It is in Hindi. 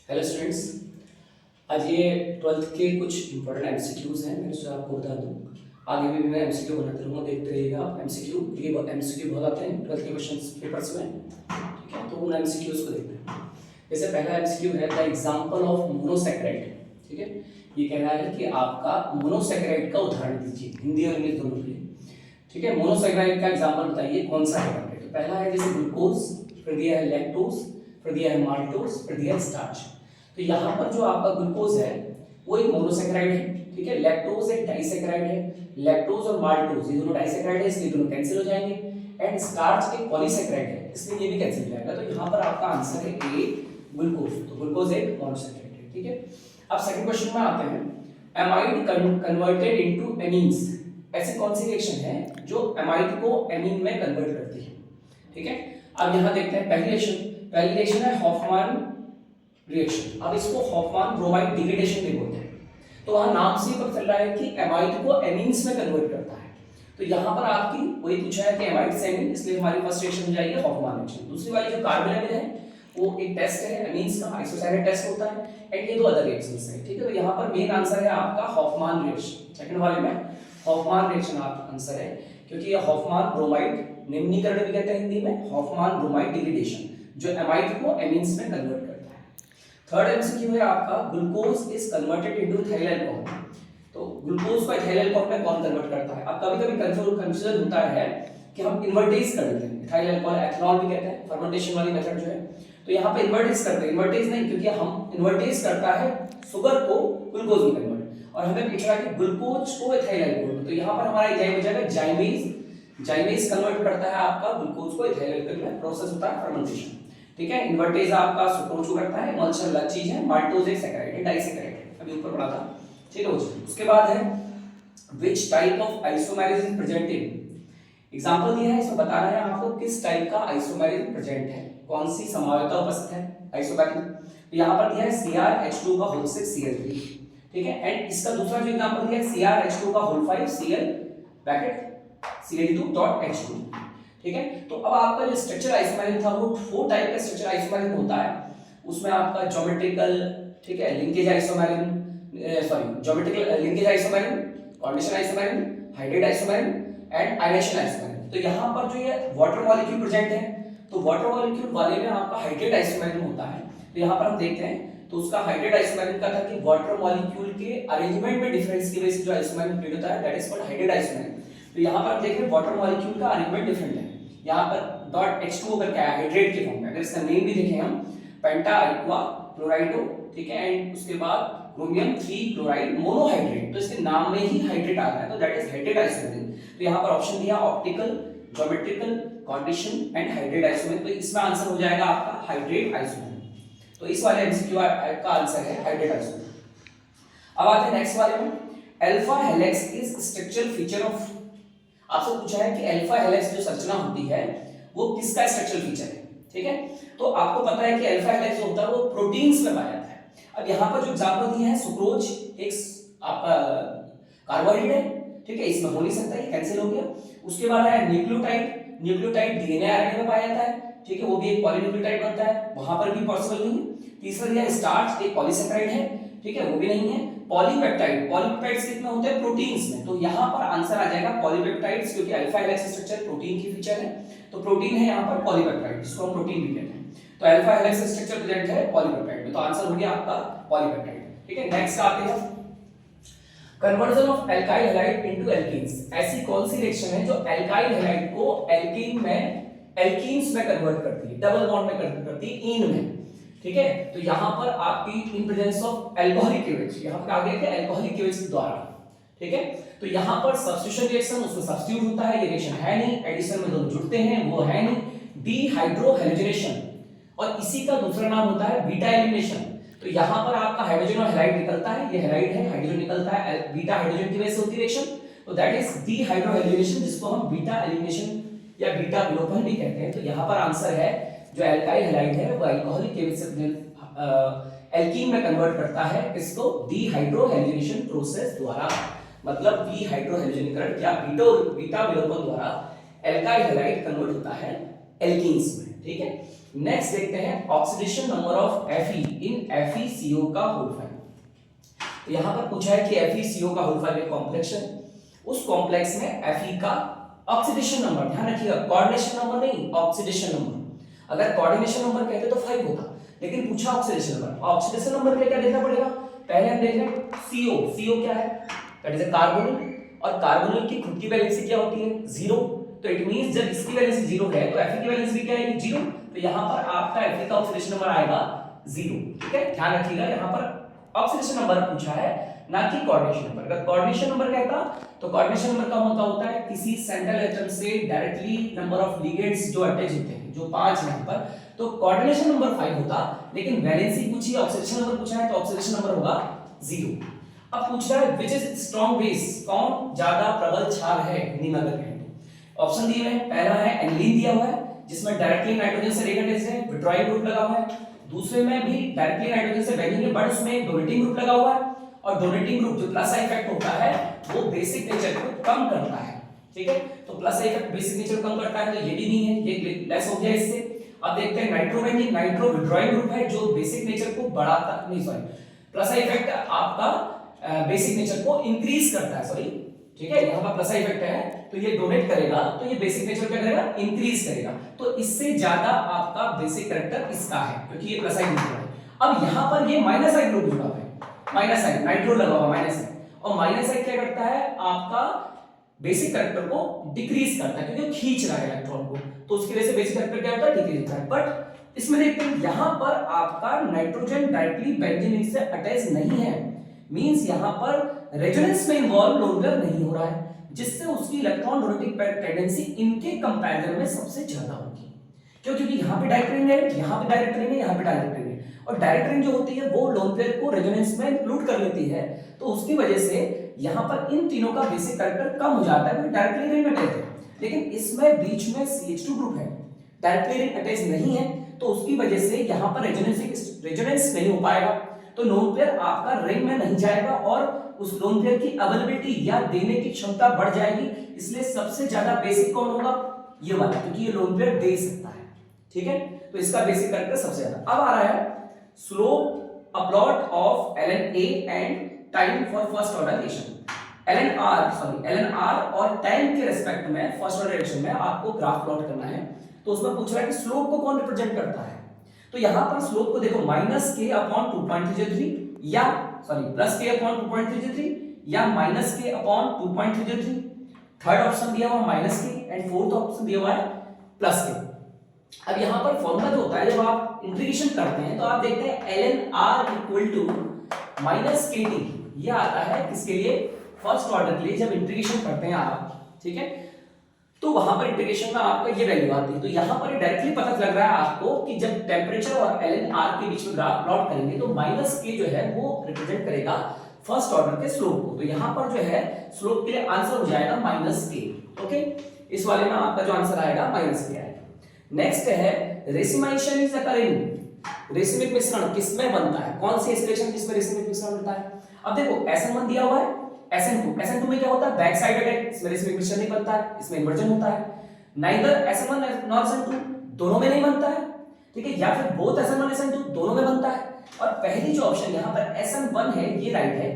हेलो स्टूडेंट्स, आज ये 12th के कुछ इंपॉर्टेंट एमसीक्यूज हैं। मैं उससे आपको बता दूं, आगे भी मैं एमसीक्यू बनाते रहूँगा, देखते रहिएगा आप एमसीक्यू। ये एमसीक्यू बहुत आते हैं 12th के क्वेश्चन पेपर्स में, ठीक है। तो उन एमसीक्यूज को देखते हैं। जैसे पहला एमसीक्यू है द एग्जाम्पल ऑफ मोनोसैकेराइड, ठीक है। ये कह रहा है कि आपका मोनोसैकेराइड का उदाहरण दीजिए, हिंदी और इंग्लिश दोनों के लिए, ठीक है। मोनोसैकेराइड का एग्जाम्पल बताइए कौन सा है। तो पहला है जैसे ग्लूकोज, फिर दिया है लैक्टोज, फिर दिया है माल्टोज, फिर दिया है स्टार्च। तो यहाँ पर जो आपका ग्लूकोज है वो एक मोनोसैकेराइड है, ठीक है। लैक्टोज एक डाइसैकेराइड है। लैक्टोज और माल्टोज ये दोनों डाइसैकेराइड है, इसलिए दोनों कैंसिल हो जाएंगे। एंड स्टार्च एक पॉलीसैकेराइड है, इसलिए ये भी कैंसिल हो जाएगा। तो यहाँ पर आपका आंसर है ए ग्लूकोज। तो ग्लूकोज एक मोनोसैकेराइड है, ठीक है। अब सेकंड क्वेश्चन में आते हैं, एमाइड कन्वर्टेड इनटू एमीन्स। ऐसी कौन सी रिएक्शन है जो एमाइड को एमीन में कन्वर्ट करती है, ठीक है। अब यहाँ देखते हैं पहली रिएक्शन है हॉफमैन रिएक्शन। अब इसको हॉफमैन ब्रोमाइड डिग्रेडेशन भी बोलते हैं। तो वहां नाम से पता चल रहा है कि एमाइड को एमीन्स में कन्वर्ट करता है। तो यहाँ पर आपकी वही पूछा है कि एमाइड से एमीन, इसलिए हमारी फर्स्ट रिएक्शन हो जाएगी हॉफमैन रिएक्शन। दूसरी वाली जो कार्बोनिल है वो एक टेस्ट है एमीन्स का, आइसोसाइनेट टेस्ट होता है। एंड ये दो अदर रिएक्शंस हैं, ठीक है। तो यहाँ पर मेन आंसर है आपका हॉफमैन रिएक्शन। सेकंड वाले में हॉफमैन रिएक्शन आपका आंसर है, क्योंकि ये हॉफमैन ब्रोमाइड निम्नीकरण भी कहते हैं हिंदी में, हॉफमैन ब्रोमाइड डिग्रेडेशन, जो एमाइड को एमीन्स में कन्वर्ट करता है। थर्ड एमसीक्यू है आपका, glucose is converted into ethyl alcohol. तो ग्लूकोज को इथाइल अल्कोहल में कौन कन्वर्ट करता है। अब कभी-कभी कंफ्यूजन होता है कि हम इन्वर्टेज कर देते हैं, इथाइल अल्कोहल एथनॉल भी कहते हैं, फर्मेंटेशन वाली मेथड जो है। तो यहाँ पे इन्वर्टेज करते हैं, इन्वर्टेज नहीं, क्योंकि हम इन्वर्टेज करता है शुगर को ग्लूकोज में कन्वर्ट, और हमें पूछ रहा है कि ग्लूकोज को इथाइल अल्कोहल में। तो यहाँ पर हमारा एग्जाम हो जाएगा जाइमेज कन्वर्ट करता है आपका ग्लूकोज को इथाइल अल्कोहल में, प्रोसेस होता है फर्मेंटेशन, ठीक है। इन्वर्टेज आपका सुक्रोज को करता है, मल्चर अलग चीज है, माल्टोज एक सैकेराइड है, डाइसैकेराइड है, अभी ऊपर पढ़ा था, ठीक है। उसके बाद है which type of isomerism is present in. Example दिया है, इसमें बता रहा है आपको किस टाइप का आइसोमेरिज प्रेजेंट है, कौन सी समवायता उपस्थित है आइसोमेरिज। तो यहाँ पर दिया है CrH2 का होल 6 Cl3, ठीक है। एंड इसका दूसरा जो एग्जांपल दिया है CrH2 का होल 5 Cl ब्रैकेट Cl2.H2, ठीक है। तो अब आपका जो स्ट्रक्चर आइसोमेरिज था वो 4 टाइप का स्ट्रक्चर आइसोमेरिज होता है। उसमें आपका ज्योमेट्रिकल, ठीक है, linkage isomerism, geometrical linkage isomerism, coordination isomerism, hydrate isomerism and ionisation isomerism. तो यहाँ पर जो ये वाटर मॉलिक्यूल प्रेजेंट है, तो वाटर मॉलिक्यूल वाले में आपका हाइड्रेट आइसोमेरिज होता है। तो यहाँ पर हम देखते हैं, तो उसका हाइड्रेट आइसोमेरिज का था कि वाटर मॉलिक्यूल के अरेंजमेंट में डिफरेंस की वजह से जो आइसोमेरिज क्रिएट होता है, that is called hydrate isomerism. तो यहाँ पर हम देख रहे हैं वाटर मॉलिक्यूल का अरेंजमेंट डिफरेंट है। यहाँ पर डॉट H2 करके आया हाइड्रेट के फॉर्म में। अगर इसका नेम भी देखें हम, पेंटा एक्वा क्लोराइडो, ठीक है। एंड उसके बाद क्रोमियम 3 क्लोराइड मोनोहाइड्रेट, तो इसके नाम में ही हाइड्रेट आ रहा है, तो दैट इज हाइड्रेट आइसोमेरिज। तो यहाँ पर ऑप्शन दिया optical, geometrical, coordination and hydrate isomerism. तो इसमें आंसर हो जाएगा आपका हाइड्रेट आइसोमेरिज। तो इस वाले एमसीक्यू का आंसर है हाइड्रेट आइसोमेरिज। अब आते हैं नेक्स्ट वाले में, alpha helix is structural feature of. आपसे पूछा है कि अल्फा हेलिक्स जो संरचना होती है वो किसका स्ट्रक्चरल फीचर है, ठीक है। तो आपको पता है कि अल्फा हेलिक्स जो होता है वो प्रोटीन्स में पाया जाता है। अब यहाँ पर जो एग्जांपल दिए हैं, सुक्रोज एक आपका कार्बोहाइड्रेट है, ठीक है, इसमें हो नहीं सकता, ये कैंसिल हो गया। उसके बाद है न्यूक्लियोटाइड डीएनए आरएनए में पाया जाता है, ठीक है, वो भी एक पॉलीन्यूक्लियोटाइड बनता है, वहां पर भी पॉसिबल नहीं है। तीसरा दिया स्टार्च एक पॉलीसैकेराइड है, ठीक है, वो भी नहीं है। पॉलीपेप्टाइड्स कितने होते हैं प्रोटीन्स में, तो यहाँ पर आंसर आ जाएगा पॉलीपेप्टाइड्स, क्योंकि अल्फा हेलिक्स स्ट्रक्चर प्रोटीन की फीचर है। तो प्रोटीन है यहाँ पर पॉलीपेप्टाइड, जिसको हम प्रोटीन भी कहते हैं। तो अल्फा हेलिक्स स्ट्रक्चर प्रेजेंट है पॉलीपेप्टाइड में, तो आंसर हो गया आपका पॉलीपेप्टाइड, ठीक है। नेक्स्ट आते हैं, conversion of alkyl halide into alkenes. ऐसी कौन सी रिएक्शन है जो एल्काइल हैलाइड को एल्कीन में एल्कीन्स में कन्वर्ट करती है, डबल बॉन्ड में कन्वर्ट करती है इन में, ठीक है। तो यहाँ पर आपकी in presence of alcoholic cleavage, यहाँ पर आ गया क्या अल्कोहलिक क्लीवेज के द्वारा, ठीक है। तो यहाँ पर सब्स्टिट्यूशन रिएक्शन, उसमें सब्स्टिट्यूट होता है, ये रिएक्शन है नहीं, एडिशन में दोनों जुड़ते हैं, वो है नहीं, डीहाइड्रोहेलोजनेशन, और इसी का दूसरा नाम होता है बीटा एलिमिनेशन। तो यहाँ पर आपका हाइड्रोजन और हैलाइड निकलता है, ये हैलाइड है, हाइड्रोजन निकलता है, बीटा हाइड्रोजन की वजह से होती है रिएक्शन, तो दैट इज डीहाइड्रोहेलोजनेशन, जिसको हम बीटा एलिमिनेशन या बीटा विलोपन भी कहते हैं। तो यहाँ पर आंसर है जो एल्काइल हैलाइड है वो अल्कोहलिक के वजह से एल्कीन में कन्वर्ट करता है, इसको डीहाइड्रोहेलोजनेशन प्रोसेस द्वारा, मतलब डीहाइड्रोहेलोजनीकरण या बीटा विलोपन द्वारा एल्काइल हैलाइड कन्वर्ट होता है एल्कीन्स में, ठीक है। नेक्स्ट देखते हैं oxidation number of Fe in FeCO का होल फाइल। तो यहां पर पूछा है कि FeCO का होल फाइल एक कॉम्प्लेक्स है, उस कॉम्प्लेक्स में Fe का ऑक्सीडेशन नंबर, ध्यान रखिएगा कोऑर्डिनेशन नंबर नहीं, ऑक्सीडेशन नंबर। अगर कोऑर्डिनेशन नंबर कहते तो 5 होता, लेकिन पूछा ऑक्सीडेशन नंबर। ऑक्सीडेशन नंबर के लिए क्या देखना पड़ेगा, पहले हम देख रहे हैं CO क्या है, दैट इज अ कार्बोनिल, और कार्बोनिल की खुद की वैलेंसी क्या होती है 0। तो इट मींस जब इसकी वैलेंसी 0 है तो Fe की वैलेंसी भी क्या आएगी 0। तो यहां पर आपका Fe का ऑक्सीडेशन नंबर आएगा 0। ठीक है, ध्यान रखिएगा यहां पर ऑक्सीडेशन नंबर पूछा है, ना कि कोऑर्डिनेशन नंबर। अगर कोऑर्डिनेशन नंबर कहता तो कोऑर्डिनेशन नंबर का मतलब होता है किसी सेंट्रल एटम से डायरेक्टली नंबर ऑफ लिगेंड्स जो अटैच होते हैं, जो 5 यहां पर, तो कोऑर्डिनेशन नंबर 5 होता, लेकिन वैलेंसी पूछी, ऑक्सीडेशन नंबर पूछा है तो ऑक्सीडेशन नंबर होगा 0। अब पूछ रहा है व्हिच इज स्ट्रांग बेस, कौन ज्यादा प्रबल क्षार है हिंदी में अगर कहें तो। ऑप्शन दिए हुए हैं, पहला है एनिलीन दिया हुआ है जिसमें डायरेक्टली नाइट्रोजन से रिंग अटैच है, विट्राइल ग्रुप लगा हुआ है। दूसरे में भी डायरेक्टली नाइट्रोजन से बंधेंगे बट उसमें डोनेटिंग ग्रुप लगा हुआ है, और डोनेटिंग ग्रुप जो प्लस इफेक्ट होता है वो बेसिक नेचर को कम करता है। ठीक है, तो प्लस इफेक्ट बेसिक नेचर को कम करता है, तो ये भी नहीं है, ये लेस हो गया इससे। अब देखते हैं नाइट्रोबेंजीन, नाइट्रो विड्रॉइंग ग्रुप है जो बेसिक नेचर को बढ़ाता, नहीं सॉरी, प्लस इफेक्ट आपका बेसिक नेचर को इंक्रीज करता है, सॉरी। ठीक है, यहां पर प्लस इफेक्ट है तो ये डोनेट करेगा, तो ये बेसिक नेचर क्या करेगा, इंक्रीज करेगा। तो इससे ज्यादा आपका बेसिक कैरेक्टर इसका है क्योंकि ये प्लस साइन है। अब यहां पर ये माइनस साइन ग्रुप जुड़ा है, माइनस साइन नाइट्रो लगा हुआ माइनस साइन, और माइनस साइन क्या करता है आपका बेसिक कैरेक्टर को डिक्रीज करता है क्योंकि खींच रहा है इलेक्ट्रॉन को, तो उसकी वजह से बेसिक कैरेक्टर क्या होता है, डिक्रीज होता है। बट इसमें देखते हैं यहां पर आपका नाइट्रोजन डायरेक्टली बेंजीन से अटैच नहीं है, मींस यहां पर रेजोनेंस में इन्वॉल्व लोन पेयर नहीं हो रहा है, जिससे उसकी इलेक्ट्रॉन डोनेटिंग टेंडेंसी इनके कंपैरिजन में सबसे ज्यादा होगी। क्यों, क्योंकि यहां पे डायरेक्ट रिंग है, यहां पे डायरेक्ट रिंग है, यहां पे डायरेक्ट रिंग है, और डायरेक्ट रिंग जो होती है वो लोन पेयर को रेजोनेंस में इंक्लूड कर लेती है, तो उसकी वजह से यहां पर इन तीनों का बेसिक कैरेक्टर कम हो जाता है क्योंकि डायरेक्टली रिंग अटैच है। लेकिन इसमें बीच में CH2 ग्रुप है, डायरेक्टली रिंग अटैच नहीं है, तो उसकी वजह से यहां पर रेजोनेंस नहीं हो पाएगा, तो लोन पेयर आपका रिंग में नहीं जाएगा और उस लोन पेयर की अवेलेबिलिटी या देने की क्षमता बढ़ जाएगी। इसलिए सबसे ज्यादा बेसिक कौन होगा, ये वाला, क्योंकि ये लोन पेयर दे सकता है। ठीक है, तो इसका बेसिक कैरेक्टर सबसे ज्यादा। अब आ रहा है slope of plot of ln A and time for first order reaction. ln R और टाइम के रिस्पेक्ट में फर्स्ट ऑर्डर रिएक्शन में आपको ग्राफ प्लॉट करना है, तो उसमें पूछ रहा है कि स्लोप को कौन रिप्रेजेंट करता है। तो यहां पर स्लोप को देखो -k/2.303 या सॉरी +k/2.303 या -k/2.303। थर्ड ऑप्शन दिया हुआ -k एंड फोर्थ ऑप्शन दिया हुआ है +k। अब यहां पर फॉर्मूला जो होता है जब आप इंटीग्रेशन करते हैं तो आप देखते हैं ln R = -kt, ये आता है किसके लिए, फर्स्ट ऑर्डर के लिए जब इंटीग्रेशन करते हैं आप। ठीक है, तो वहां पर इंटीग्रेशन में आपका ये वैल्यू आती है, तो यहां पर डायरेक्टली पता लग रहा है आपको कि जब टेंपरेचर और ln R के बीच में ग्राफ प्लॉट करेंगे तो -k जो है वो रिप्रेजेंट करेगा फर्स्ट ऑर्डर के स्लोप को, तो यहां पर जो है स्लोप के लिए आंसर हो जाएगा -k। ओके, इस वाले में आपका जो आंसर आएगा -k आएगा। नेक्स्ट है रेसिमाइशन इज अकरिंग, रेसिमिक मिश्रण किसमें बनता है, कौन सी रिएक्शन जिसमें रेसिमिक मिश्रण बनता है। अब देखो SN1 दिया हुआ है, SN2 में क्या होता है, बैक साइड अटैक, इसमें रेसिमिक मिश्रण नहीं बनता है, इसमें इन्वर्जन होता है। नाइदर SN1 नॉर SN2 दोनों में नहीं बनता है, ठीक है, या फिर बोथ SN1 SN2 दोनों में बनता है। और पहली जो ऑप्शन यहाँ पर SN1 है ये राइट है।